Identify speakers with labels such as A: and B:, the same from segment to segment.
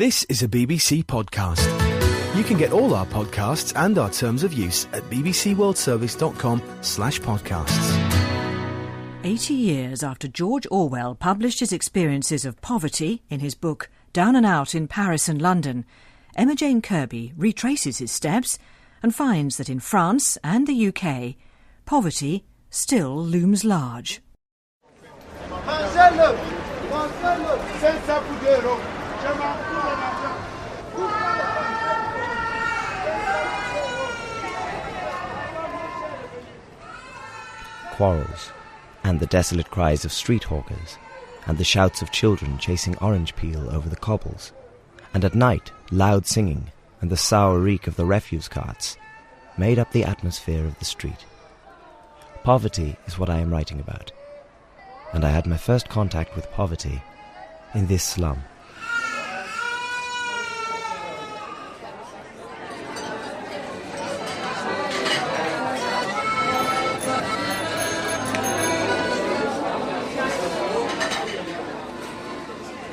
A: This is a BBC podcast. You can get all our podcasts and our terms of use at bbcworldservice.com/podcasts.
B: 80 years after George Orwell published his experiences of poverty in his book Down and Out in Paris and London, Emma Jane Kirby retraces his steps and finds that in France and the UK, poverty still looms large.
C: Quarrels, and the desolate cries of street hawkers, and the shouts of children chasing orange peel over the cobbles, and at night loud singing and the sour reek of the refuse carts made up the atmosphere of the street. Poverty is what I am writing about, and I had my first contact with poverty in this slum.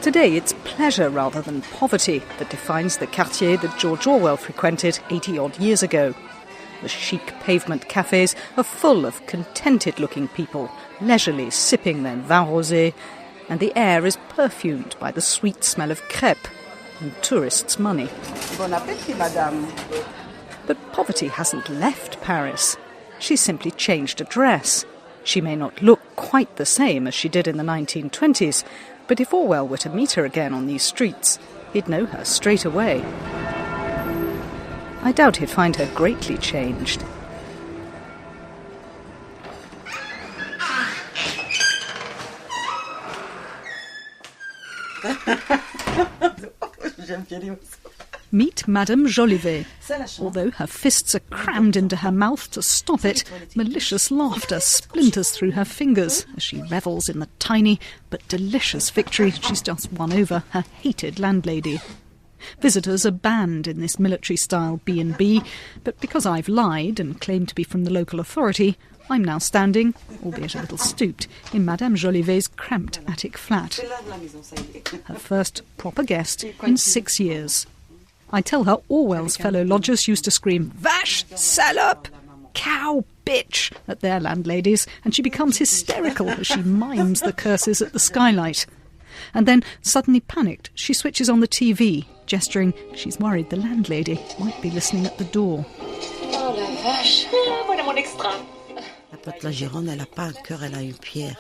D: Today it's pleasure rather than poverty that defines the quartier that George Orwell frequented 80-odd years ago. The chic pavement cafes are full of contented-looking people, leisurely sipping their vin rosé, and the air is perfumed by the sweet smell of crêpes and tourists' money.
E: Bon appétit, madame.
D: But poverty hasn't left Paris. She's simply changed address. She may not look quite the same as she did in the 1920s, but if Orwell were to meet her again on these streets, he'd know her straight away. I doubt he'd find her greatly changed. Meet Madame Jolivet. Although her fists are crammed into her mouth to stop it, malicious laughter splinters through her fingers as she revels in the tiny but delicious victory she's just won over her hated landlady. Visitors are banned in this military-style B&B, but because I've lied and claimed to be from the local authority, I'm now standing, albeit a little stooped, in Madame Jolivet's cramped attic flat. Her first proper guest in 6 years. I tell her Orwell's fellow lodgers used to scream, "Vache, salope, cow, bitch," at their landladies, and she becomes hysterical as she mimes the curses at the skylight. And then, suddenly panicked, she switches on the TV, gesturing she's worried the landlady might be listening at the door.
E: Oh la vache, voilà mon extra. La pote la Gironde, elle a pas un cœur, elle a une pierre.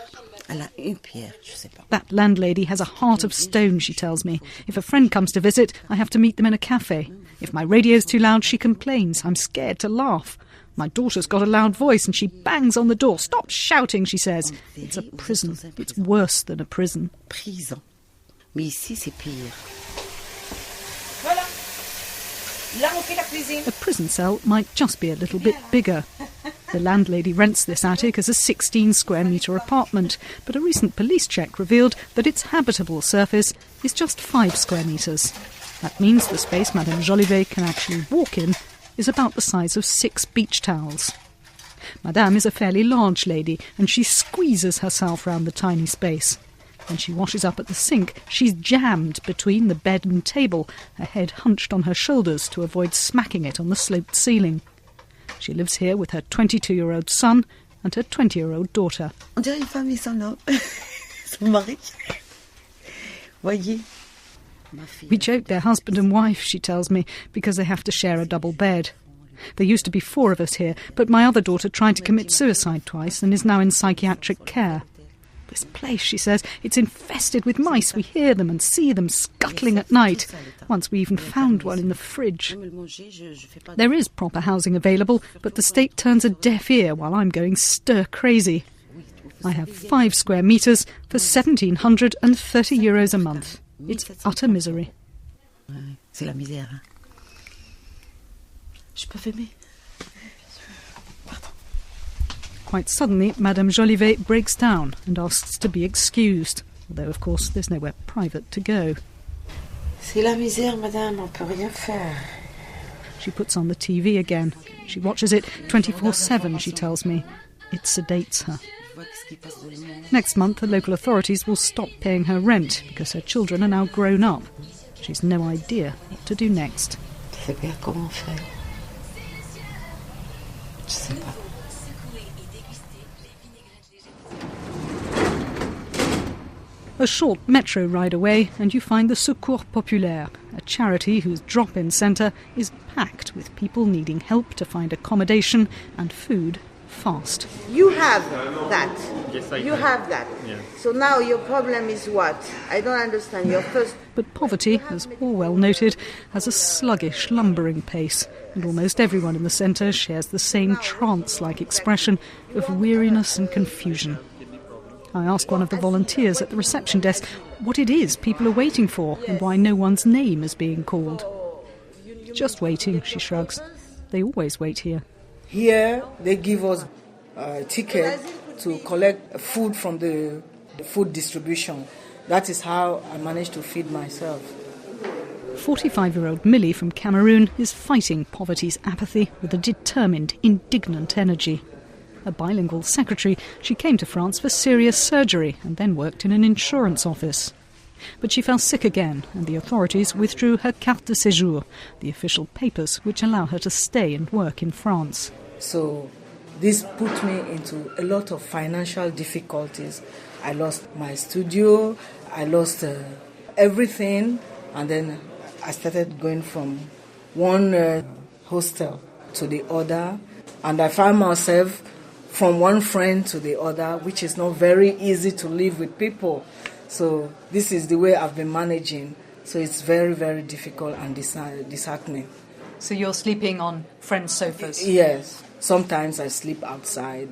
E: Elle a une pierre, je sais pas.
D: That landlady has a heart of stone, she tells me. If a friend comes to visit, I have to meet them in a cafe. If my radio's too loud, she complains. I'm scared to laugh. My daughter's got a loud voice and she bangs on the door. "Stop shouting," she says. It's a prison. It's worse than a prison.
E: Prison. Mais ici, c'est pire.
D: A prison cell might just be a little bit bigger. The landlady rents this attic as a 16-square-metre apartment, but a recent police check revealed that its habitable surface is just 5 square metres. That means the space Madame Jolivet can actually walk in is about the size of 6 beach towels. Madame is a fairly large lady, and she squeezes herself round the tiny space. When she washes up at the sink, she's jammed between the bed and table, her head hunched on her shoulders to avoid smacking it on the sloped ceiling. She lives here with her 22-year-old son and her 20-year-old daughter.
E: On dirait une femme et son homme. Son mari. Voyez.
D: We joke they're husband and wife, she tells me, because they have to share a double bed. There used to be 4 of us here, but my other daughter tried to commit suicide twice and is now in psychiatric care. This place, she says, it's infested with mice. We hear them and see them scuttling at night. Once we even found one in the fridge. There is proper housing available, but the state turns a deaf ear while I'm going stir-crazy. I have 5 square metres for €1,730 a month. It's utter misery.
E: C'est la misère. Je peux filmer?
D: Quite suddenly, Madame Jolivet breaks down and asks to be excused, although, of course, there's nowhere private to go.
E: C'est la misère, madame, on peut rien faire.
D: She puts on the TV again. She watches it 24/7, she tells me. It sedates her. Next month, the local authorities will stop paying her rent because her children are now grown up. She's no idea what to do next.
E: Je sais bien comment faire. Je sais pas.
D: A short metro ride away and you find the Secours Populaire, a charity whose drop-in centre is packed with people needing help to find accommodation and food fast.
F: You have that.
G: Yes, I
F: You
G: can.
F: have that.
G: Yeah.
F: So now your problem is what? I don't understand. Your first...
D: But poverty, as Orwell noted, has a sluggish, lumbering pace, and almost everyone in the centre shares the same trance-like expression of weariness and confusion. I ask one of the volunteers at the reception desk what it is people are waiting for and why no one's name is being called. Just waiting, she shrugs. They always wait here.
H: Here, they give us a ticket to collect food from the food distribution. That is how I managed to feed myself.
D: 45-year-old Millie from Cameroon is fighting poverty's apathy with a determined, indignant energy. A bilingual secretary, she came to France for serious surgery and then worked in an insurance office. But she fell sick again, and the authorities withdrew her carte de séjour, the official papers which allow her to stay and work in France.
H: So this put me into a lot of financial difficulties. I lost my studio, I lost everything, and then I started going from one hostel to the other, and I found myself from one friend to the other, which is not very easy to live with people. So this is the way I've been managing. So it's very, very difficult and disheartening.
D: So you're sleeping on friends' sofas?
H: Yes. Sometimes I sleep outside.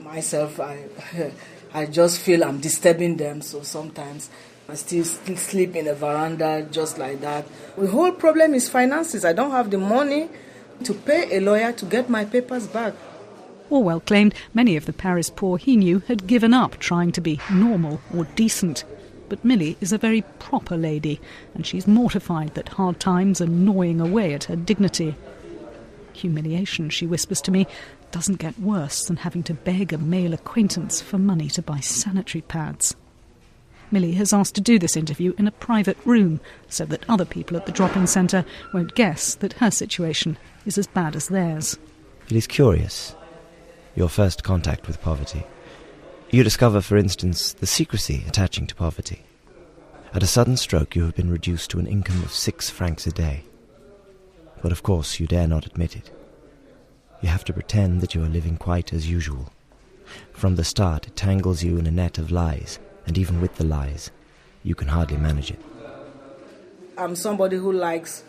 H: Myself, I just feel I'm disturbing them. So sometimes I still sleep in a veranda just like that. The whole problem is finances. I don't have the money to pay a lawyer to get my papers back.
D: Orwell claimed many of the Paris poor he knew had given up trying to be normal or decent. But Millie is a very proper lady, and she's mortified that hard times are gnawing away at her dignity. Humiliation, she whispers to me, doesn't get worse than having to beg a male acquaintance for money to buy sanitary pads. Millie has asked to do this interview in a private room so that other people at the drop-in centre won't guess that her situation is as bad as theirs.
C: It is curious, your first contact with poverty. You discover, for instance, the secrecy attaching to poverty. At a sudden stroke you have been reduced to an income of 6 francs a day. But of course you dare not admit it. You have to pretend that you are living quite as usual. From the start it tangles you in a net of lies, and even with the lies, you can hardly manage it.
H: I'm somebody who likes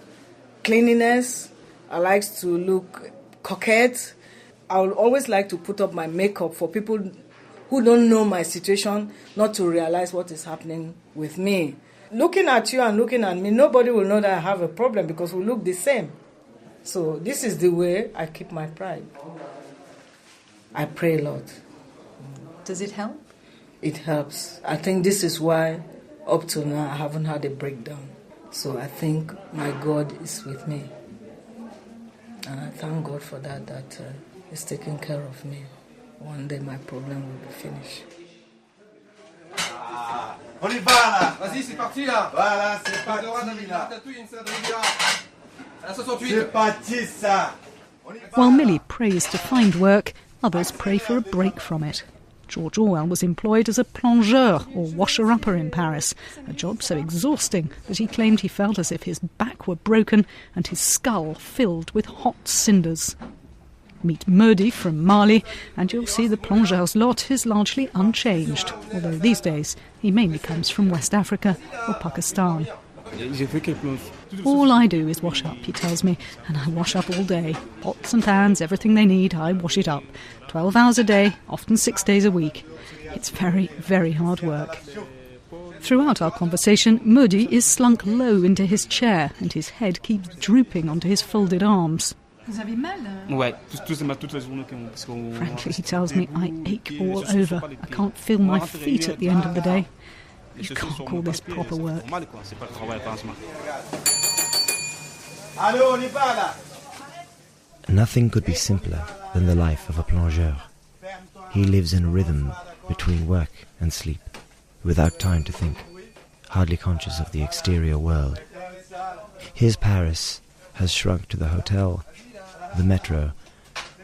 H: cleanliness. I like to look coquette. I would always like to put up my makeup for people who don't know my situation, not to realize what is happening with me. Looking at you and looking at me, nobody will know that I have a problem because we look the same. So this is the way I keep my pride. I pray a lot.
D: Does it help?
H: It helps. I think this is why up to now I haven't had a breakdown. So I think my God is with me. And I thank God for that He's taking care of me. One day my problem will be finished.
I: On y va là. Vas-y, c'est parti là. Voilà, c'est parti là. C'est parti ça.
D: While Millie prays to find work, others pray for a break from it. George Orwell was employed as a plongeur, or washer-upper in Paris, a job so exhausting that he claimed he felt as if his back were broken and his skull filled with hot cinders. Meet Modi from Mali, and you'll see the plongeur's lot is largely unchanged, although these days he mainly comes from West Africa or Pakistan. All I do is wash up, he tells me, and I wash up all day. Pots and pans, everything they need, I wash it up. 12 hours a day, often 6 days a week. It's very, very hard work. Throughout our conversation, Modi is slunk low into his chair, and his head keeps drooping onto his folded arms. Frankly, he tells me, I ache all over. I can't feel my feet at the end of the day. You can't call this proper work.
C: Nothing could be simpler than the life of a plongeur. He lives in a rhythm between work and sleep, without time to think, hardly conscious of the exterior world. His Paris has shrunk to the hotel, the metro,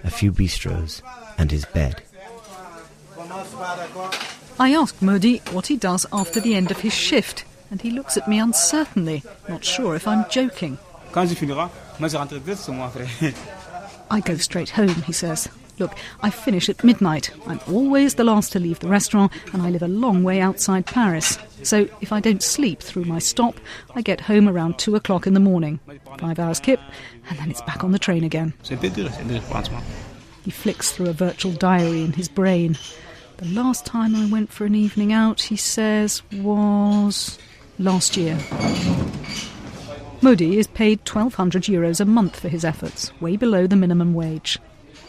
C: a few bistros, and his bed.
D: I ask Modi what he does after the end of his shift, and he looks at me uncertainly, not sure if I'm joking. I go straight home, he says. Look, I finish at midnight. I'm always the last to leave the restaurant, and I live a long way outside Paris. So if I don't sleep through my stop, I get home around 2 o'clock in the morning. 5 hours kip, and then it's back on the train again. He flicks through a virtual diary in his brain. The last time I went for an evening out, he says, was last year. Modi is paid €1,200 a month for his efforts, way below the minimum wage.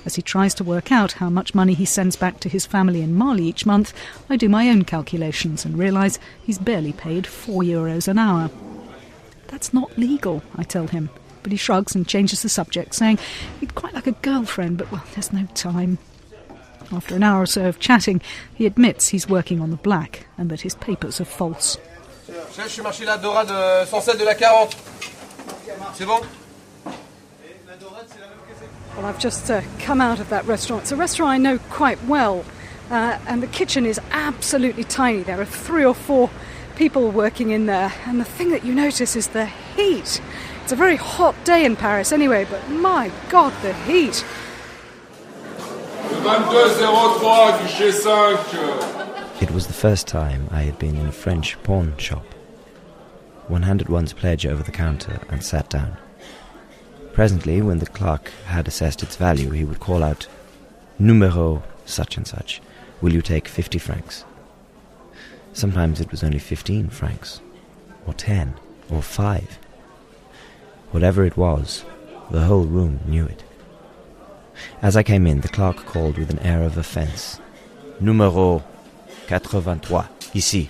D: As he tries to work out how much money he sends back to his family in Mali each month, I do my own calculations and realise he's barely paid €4 an hour. That's not legal, I tell him, but he shrugs and changes the subject, saying he'd quite like a girlfriend, but, well, there's no time. After an hour or so of chatting, he admits he's working on the black and that his papers are false.
I: Chef, je suis marché la dorade 107 de la 40. C'est bon?
D: Well, I've just come out of that restaurant. It's a restaurant I know quite well, and the kitchen is absolutely tiny. There are 3 or 4 people working in there, and the thing that you notice is the heat. It's a very hot day in Paris anyway, but my God, the heat.
C: It was the first time I had been in a French pawn shop. One handed one's pledge over the counter and sat down. Presently, when the clerk had assessed its value, he would call out, "Numero such and such, will you take 50 francs? Sometimes it was only 15 francs, or 10, or 5. Whatever it was, the whole room knew it. As I came in, the clerk called with an air of offence, "Numero 83, ici,"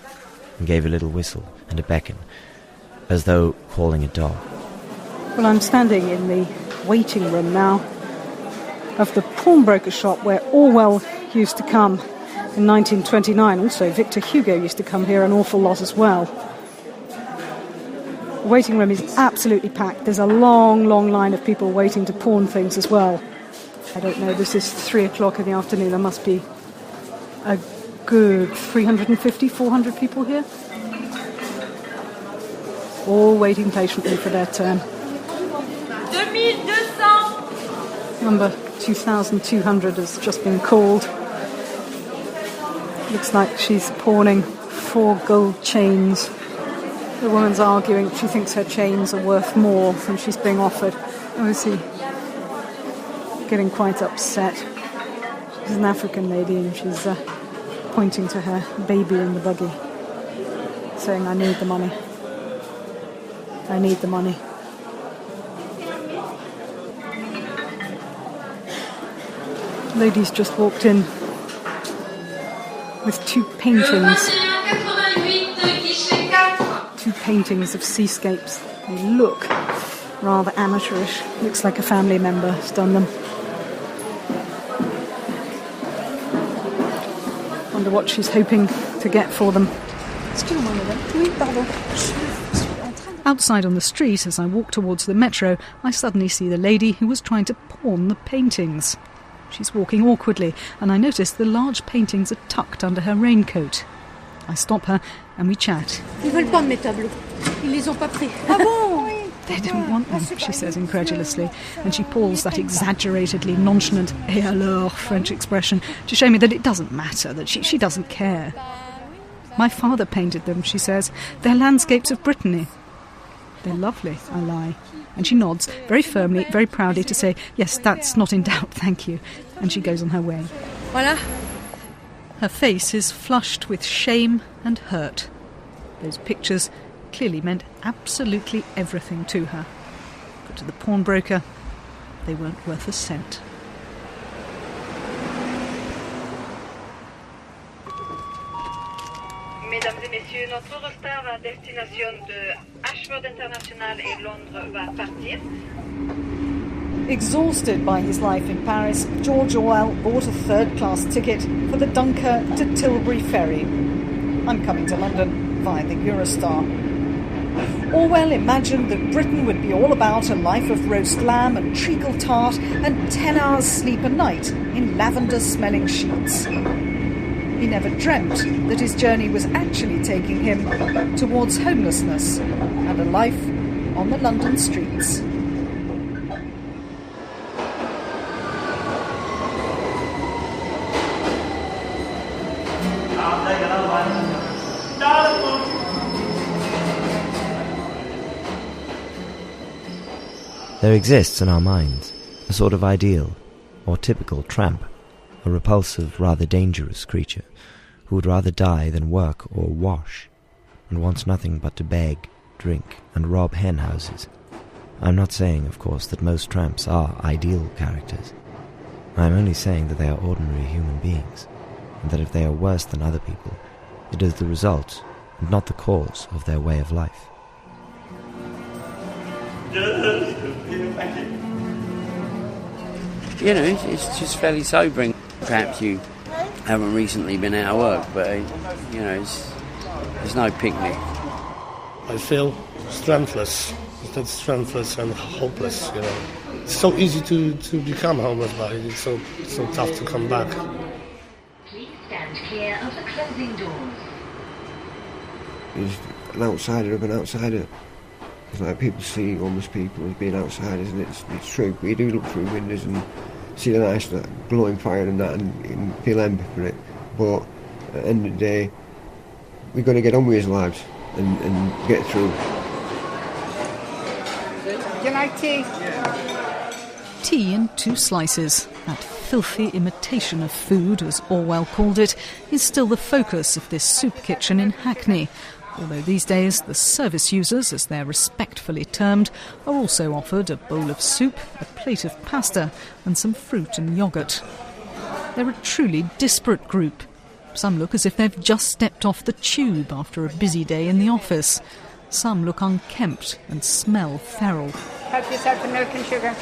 C: and gave a little whistle and a beckon, as though calling a dog.
D: Well, I'm standing in the waiting room now of the pawnbroker shop where Orwell used to come in 1929. Also, Victor Hugo used to come here an awful lot as well. The waiting room is absolutely packed. There's a long, long line of people waiting to pawn things as well. I don't know, this is 3 o'clock in the afternoon. There must be a good 350, 400 people here. All waiting patiently for their turn. 2200. Number 2200 has just been called. Looks like she's pawning 4 gold chains. The woman's arguing she thinks her chains are worth more than she's being offered. Obviously getting quite upset. She's an African lady and she's pointing to her baby in the buggy, saying, "I need the money. I need the money." Lady's just walked in with 2 paintings. 2 paintings of seascapes. They look rather amateurish. Looks like a family member has done them. Wonder what she's hoping to get for them. Outside on the street, as I walk towards the metro, I suddenly see the lady who was trying to pawn the paintings. She's walking awkwardly, and I notice the large paintings are tucked under her raincoat. I stop her, and we chat.
G: Ils veulent pas de mes tableaux. Ils les ont pas pris. Ah bon?
D: They didn't want them, she says incredulously, and she pulls that exaggeratedly nonchalant "et alors" French expression to show me that it doesn't matter, that she doesn't care. My father painted them, she says. They're landscapes of Brittany. They're lovely, I lie. And she nods, very firmly, very proudly, to say, "Yes, that's not in doubt, thank you." And she goes on her way.
G: Voilà.
D: Her face is flushed with shame and hurt. Those pictures clearly meant absolutely everything to her. But to the pawnbroker, they weren't worth a cent.
J: Mesdames et messieurs, notre Eurostar à destination de Ashford International et Londres va partir.
D: Exhausted by his life in Paris, George Orwell bought a third-class ticket for the Dunkirk to Tilbury ferry. I'm coming to London. via the Eurostar. Orwell imagined that Britain would be all about a life of roast lamb and treacle tart and 10 hours sleep a night in lavender-smelling sheets. He never dreamt that his journey was actually taking him towards homelessness and a life on the London streets.
C: There exists in our minds a sort of ideal, or typical tramp, a repulsive, rather dangerous creature, who would rather die than work or wash, and wants nothing but to beg, drink, and rob hen houses. I'm not saying, of course, that most tramps are ideal characters. I am only saying that they are ordinary human beings, and that if they are worse than other people, it is the result, and not the cause, of their way of life.
K: You know, it's just fairly sobering. Perhaps you haven't recently been out of work, but, you know, it's no picnic.
L: I feel strengthless. That's strengthless and hopeless, you know. It's so easy to become homeless, but it's so tough to come back.
M: Please stand clear of the closing doors.
N: He's an outsider of an outsider. It's like people see homeless people as being outsiders, and it's true. We do look through windows and see the nice glowing fire and that and feel empathy for it. But at the end of the day, we've got to get on with his lives and get through.
G: Do you like tea?
D: Tea in 2 slices. That filthy imitation of food, as Orwell called it, is still the focus of this soup kitchen in Hackney. Although these days the service users, as they're respectfully termed, are also offered a bowl of soup, a plate of pasta and some fruit and yoghurt. They're a truly disparate group. Some look as if they've just stepped off the tube after a busy day in the office. Some look unkempt and smell feral.
G: Help yourself to milk and sugar.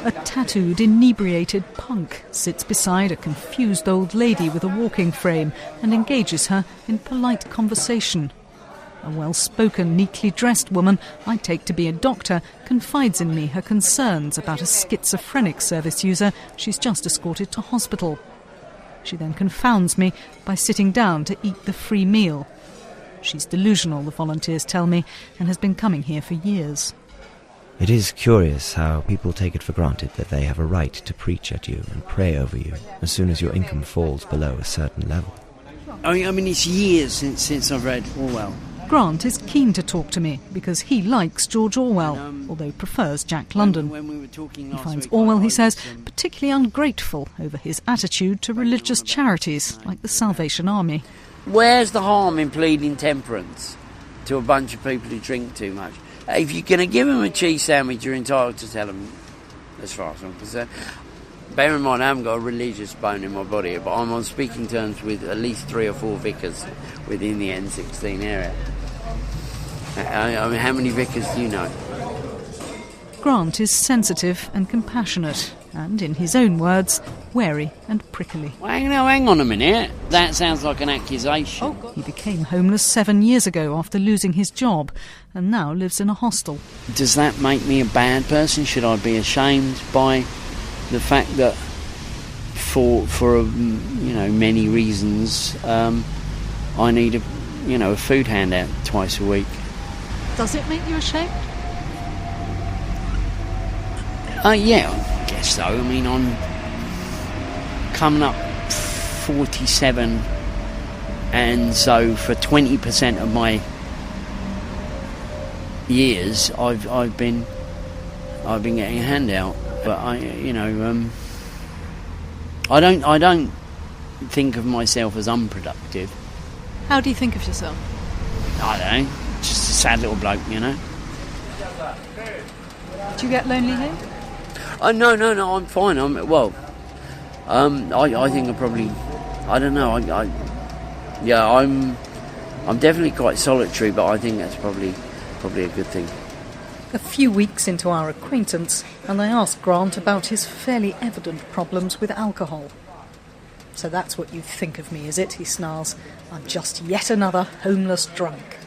D: A tattooed, inebriated punk sits beside a confused old lady with a walking frame and engages her in polite conversation. A well-spoken, neatly dressed woman I take to be a doctor confides in me her concerns about a schizophrenic service user she's just escorted to hospital. She then confounds me by sitting down to eat the free meal. She's delusional, the volunteers tell me, and has been coming here for years.
C: It is curious how people take it for granted that they have a right to preach at you and pray over you as soon as your income falls below a certain level.
K: I mean, it's years since I've read Orwell.
D: Grant is keen to talk to me because he likes George Orwell, although prefers Jack London. He finds Orwell, he says, particularly ungrateful over his attitude to religious charities like the Salvation Army.
K: Where's the harm in pleading temperance to a bunch of people who drink too much? If you're going to give them a cheese sandwich, you're entitled to tell them, as far as I'm concerned. Bear in mind, I haven't got a religious bone in my body, but I'm on speaking terms with at least 3 or 4 vicars within the N16 area. I mean, how many vicars do you know?
D: Grant is sensitive and compassionate, and, in his own words, wary and prickly.
K: Well, hang on a minute. That sounds like an accusation.
D: He became homeless 7 years ago after losing his job, and now lives in a hostel.
K: Does that make me a bad person? Should I be ashamed by the fact that, for many reasons, I need a food handout twice a week?
D: Does it make you ashamed?
K: Yeah, I guess so. I mean, I'm coming up 47, and so for 20% of my years, I've been getting a handout. But I don't think of myself as unproductive.
D: How do you think of yourself?
K: I don't know. Just a sad little bloke, you know.
D: Do you get lonely here?
K: No, I'm fine. I think I probably, I don't know. I'm definitely quite solitary, but I think that's probably a good thing.
D: A few weeks into our acquaintance, and I asked Grant about his fairly evident problems with alcohol. So that's what you think of me, is it? He snarls. I'm just yet another homeless drunk.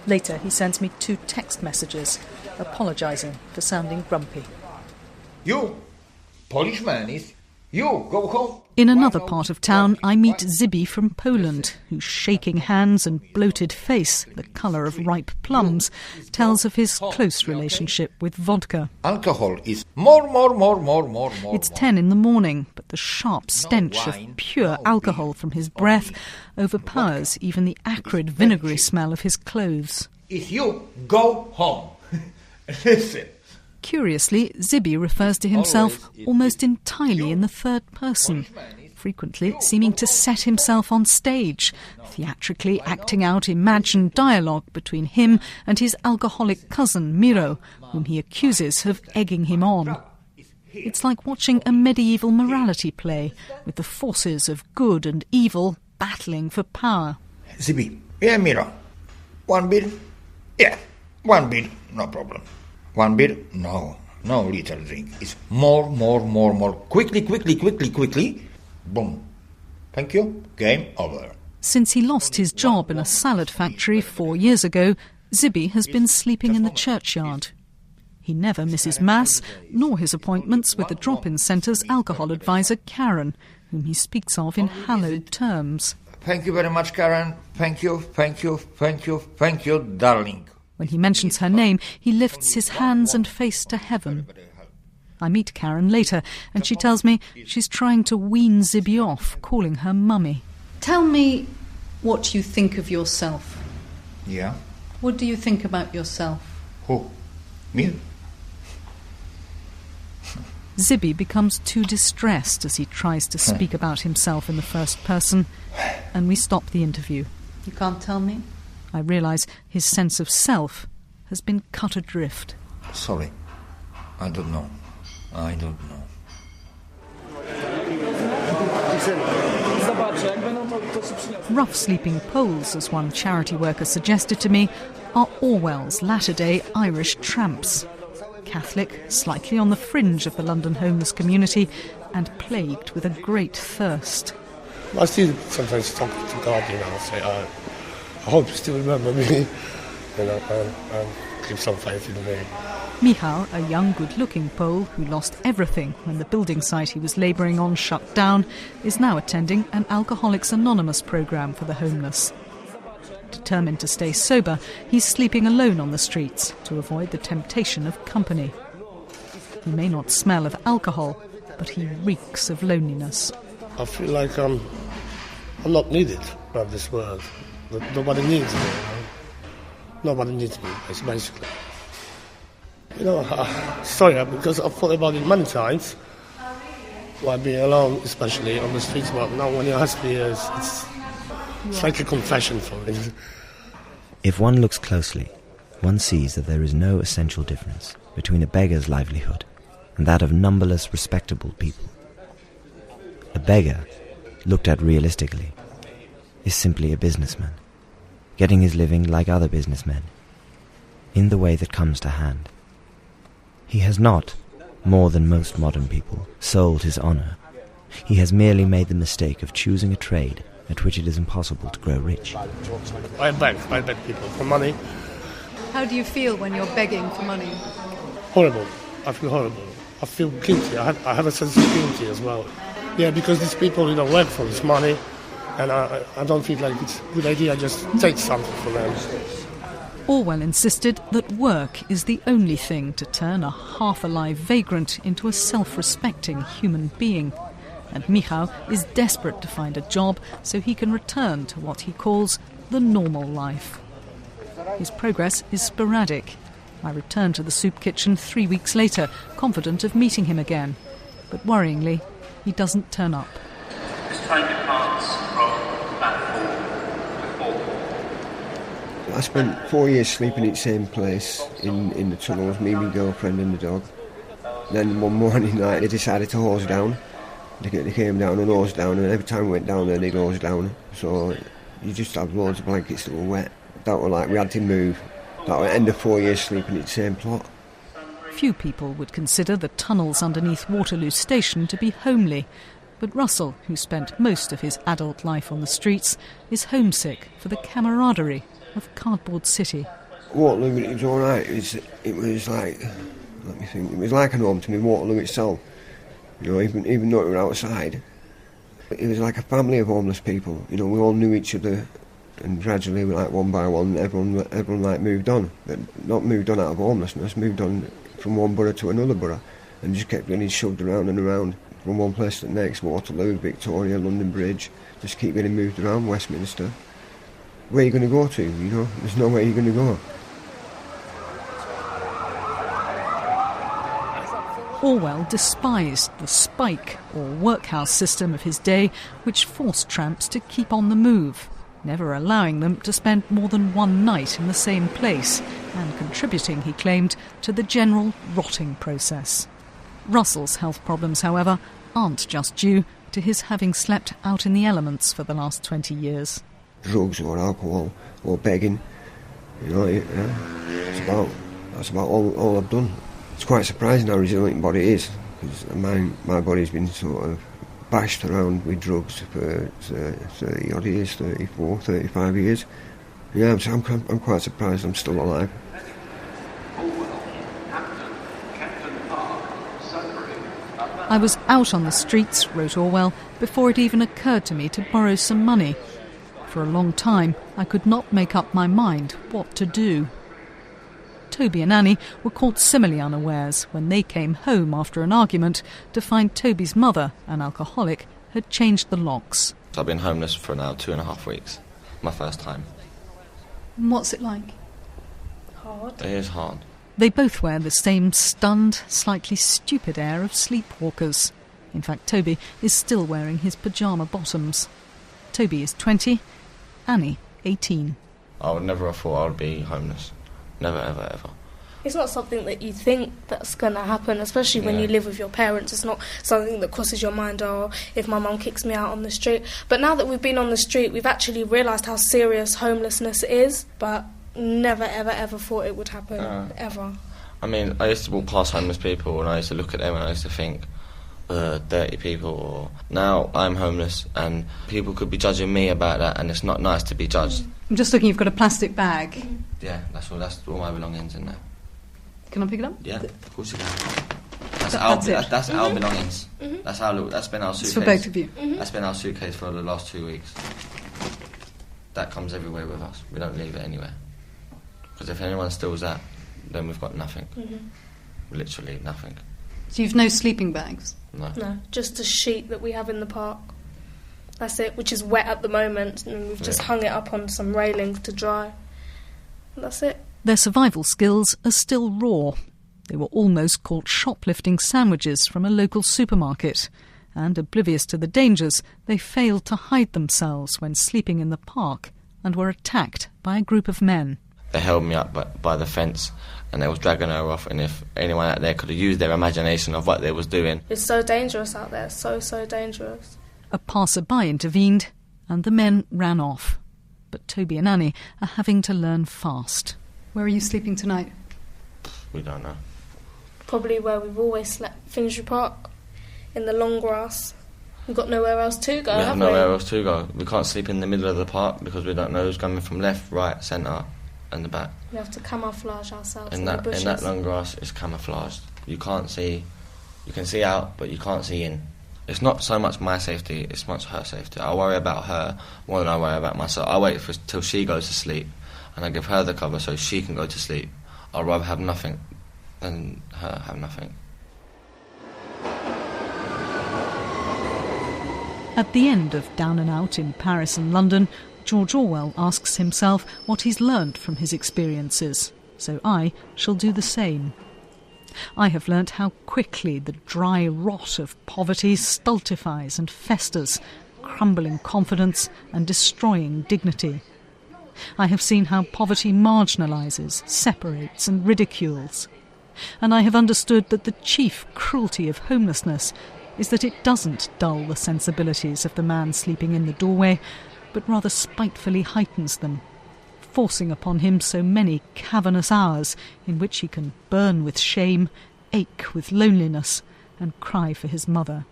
D: Later, he sends me 2 text messages, apologising for sounding grumpy.
O: You, Polish man, you, go home.
D: In another part of town, I meet Zibi from Poland, whose shaking hands and bloated face, the colour of ripe plums, tells of his close relationship with vodka.
O: Alcohol is more.
D: It's 10 in the morning, but the sharp stench of pure alcohol from his breath overpowers even the acrid vinegary smell of his clothes.
O: If you go home, listen.
D: Curiously, Zibi refers to himself almost entirely in the third person, frequently seeming to set himself on stage, theatrically acting out imagined dialogue between him and his alcoholic cousin Miro, whom he accuses of egging him on. It's like watching a medieval morality play, with the forces of good and evil battling for power.
O: Zibi, yeah, Miro. 1 beer? Yeah, 1 beer, no problem. 1 beer? No little drink. It's more. Quickly. Boom. Thank you. Game over.
D: Since he lost his job in a salad factory 4 years ago, Zibi has been sleeping in the churchyard. He never misses Mass, nor his appointments with the drop-in centre's alcohol advisor, Karen, whom he speaks of in hallowed terms.
O: Thank you very much, Karen. Thank you, darling.
D: When he mentions her name, he lifts his hands and face to heaven. I meet Karen later, and she tells me she's trying to wean Zibi off, calling her mummy.
P: Tell me what you think of yourself.
O: Yeah?
P: What do you think about yourself?
O: Who? Me?
D: Zibi becomes too distressed as he tries to speak about himself in the first person, and we stop the interview.
P: You can't tell me?
D: I realise his sense of self has been cut adrift.
O: Sorry. I don't know.
D: Rough sleeping Poles, as one charity worker suggested to me, are Orwell's latter-day Irish tramps. Catholic, slightly on the fringe of the London homeless community, and plagued with a great thirst.
L: I still sometimes talk to God, say, I hope you still remember me, and keep some faith in me.
D: Michał, a young, good-looking Pole who lost everything when the building site he was labouring on shut down, is now attending an Alcoholics Anonymous programme for the homeless. Determined to stay sober, he's sleeping alone on the streets to avoid the temptation of company. He may not smell of alcohol, but he reeks of loneliness.
L: I feel like I'm not needed by this world. Nobody needs me. Nobody needs me, basically. Sorry, because I've thought about it many times, while being alone, especially on the streets, but now when you ask me, it's like a confession for me.
C: If one looks closely, one sees that there is no essential difference between a beggar's livelihood and that of numberless respectable people. A beggar, looked at realistically, is simply a businessman, getting his living like other businessmen, in the way that comes to hand. He has not, more than most modern people, sold his honour. He has merely made the mistake of choosing a trade at which it is impossible to grow rich.
L: I beg people for money.
P: How do you feel when you're begging for money?
L: Horrible. I feel horrible. I feel guilty. I have a sense of guilty as well. Yeah, because these people, work for this money, and I don't feel like it's a good idea just take something from them.
D: Orwell insisted that work is the only thing to turn a half-alive vagrant into a self-respecting human being. And Michał is desperate to find a job so he can return to what he calls the normal life. His progress is sporadic. I return to the soup kitchen 3 weeks later, confident of meeting him again. But worryingly, he doesn't turn up.
Q: This train departs from platform 4.
N: I spent 4 years sleeping in the same place in the tunnels, me, my girlfriend and the dog. Then one morning night they decided to hose down. They came down and hosed down, and every time we went down there they'd hose down. So you just had loads of blankets that were wet. That were like we had to move. That was the end of 4 years sleeping in the same plot.
D: Few people would consider the tunnels underneath Waterloo Station to be homely, But Russell, who spent most of his adult life on the streets, is homesick for the camaraderie of Cardboard City.
N: Waterloo, it was all right. It was like, let me think, it was like an home to me, Waterloo itself. You know, even though we were outside, it was like a family of homeless people. You know, we all knew each other, and gradually, like one by one, everyone like moved on. But not moved on out of homelessness, moved on from one borough to another borough, and just kept getting shoved around and around from one place to the next. Waterloo, Victoria, London Bridge, just keep getting moved around. Westminster. Where are you going to go to? You know, there's nowhere you're going to go.
D: Orwell despised the spike or workhouse system of his day, which forced tramps to keep on the move, never allowing them to spend more than one night in the same place, and contributing, he claimed, to the general rotting process. Russell's health problems, however, aren't just due to his having slept out in the elements for the last 20 years.
N: Drugs or alcohol or begging, you know, that's about all I've done. It's quite surprising how resilient my body is, because my body's been sort of bashed around with drugs for 30 odd years, 34, 35 years. Yeah, I'm quite surprised I'm still alive.
D: I was out on the streets, wrote Orwell, before it even occurred to me to borrow some money. For a long time, I could not make up my mind what to do. Toby and Annie were caught similarly unawares when they came home after an argument to find Toby's mother, an alcoholic, had changed the locks.
C: I've been homeless for now 2.5 weeks. My first time.
P: And what's it like?
J: Hard.
C: It is hard.
D: They both wear the same stunned, slightly stupid air of sleepwalkers. In fact, Toby is still wearing his pyjama bottoms. Toby is 20, Annie 18.
C: I would never have thought I would be homeless. Never, ever, ever.
R: It's not something that you think that's going to happen, especially when you live with your parents. It's not something that crosses your mind, or if my mum kicks me out on the street. But now that we've been on the street, we've actually realised how serious homelessness is, but never, ever, ever thought it would happen, ever.
C: I mean, I used to walk past homeless people and I used to look at them and I used to think, dirty people. Or now I'm homeless and people could be judging me about that, and it's not nice to be judged.
P: I'm just looking, you've got a plastic bag.
C: Yeah, that's all my belongings in there.
P: Can I pick it up?
C: Yeah, of course you can. That's
P: it.
C: Our belongings. That's been our suitcase.
P: It's for both of you.
C: That's been our suitcase for the last 2 weeks. That comes everywhere with us. We don't leave it anywhere. Because if anyone steals that, then we've got nothing. Literally nothing.
P: So you've no sleeping bags?
R: No, just a sheet that we have in the park. That's it, which is wet at the moment, and we've just hung it up on some railings to dry. And that's it.
D: Their survival skills are still raw. They were almost caught shoplifting sandwiches from a local supermarket, and oblivious to the dangers, they failed to hide themselves when sleeping in the park and were attacked by a group of men.
C: They held me up by the fence and they was dragging her off, and if anyone out there could have used their imagination of what they was doing.
R: It's so dangerous out there, so dangerous.
D: A passer-by intervened and the men ran off. But Toby and Annie are having to learn fast.
P: Where are you sleeping tonight?
C: We don't know.
R: Probably where we've always slept, Finsbury Park, in the long grass. We've got nowhere else to go, have we?
C: Nowhere else to go. We can't sleep in the middle of the park because we don't know who's coming from left, right, centre and the back.
R: We have to camouflage ourselves
C: in
R: the bushes.
C: In that long grass, it's camouflaged. You can't see. You can see out, but you can't see in. It's not so much my safety, it's much her safety. I worry about her more than I worry about myself. I wait till she goes to sleep and I give her the cover so she can go to sleep. I'd rather have nothing than her have nothing.
D: At the end of Down and Out in Paris and London, George Orwell asks himself what he's learnt from his experiences, so I shall do the same. I have learnt how quickly the dry rot of poverty stultifies and festers, crumbling confidence and destroying dignity. I have seen how poverty marginalises, separates and ridicules. And I have understood that the chief cruelty of homelessness is that it doesn't dull the sensibilities of the man sleeping in the doorway, but rather spitefully heightens them, forcing upon him so many cavernous hours in which he can burn with shame, ache with loneliness, and cry for his mother.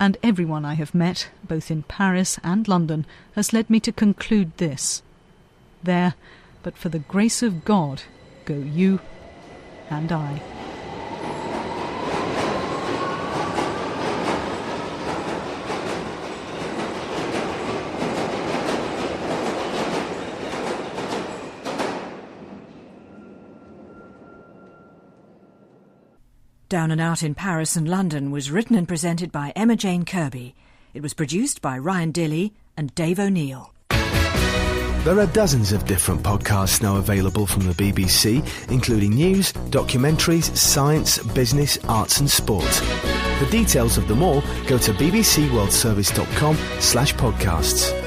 D: and everyone I have met, both in Paris and London, has led me to conclude this. There, but for the grace of God, go you and I.
B: Down and Out in Paris and London was written and presented by Emma Jane Kirby. It was produced by Ryan Dilley and Dave O'Neill.
A: There are dozens of different podcasts now available from the BBC, including news, documentaries, science, business, arts and sport. For details of them all, go to bbcworldservice.com/podcasts.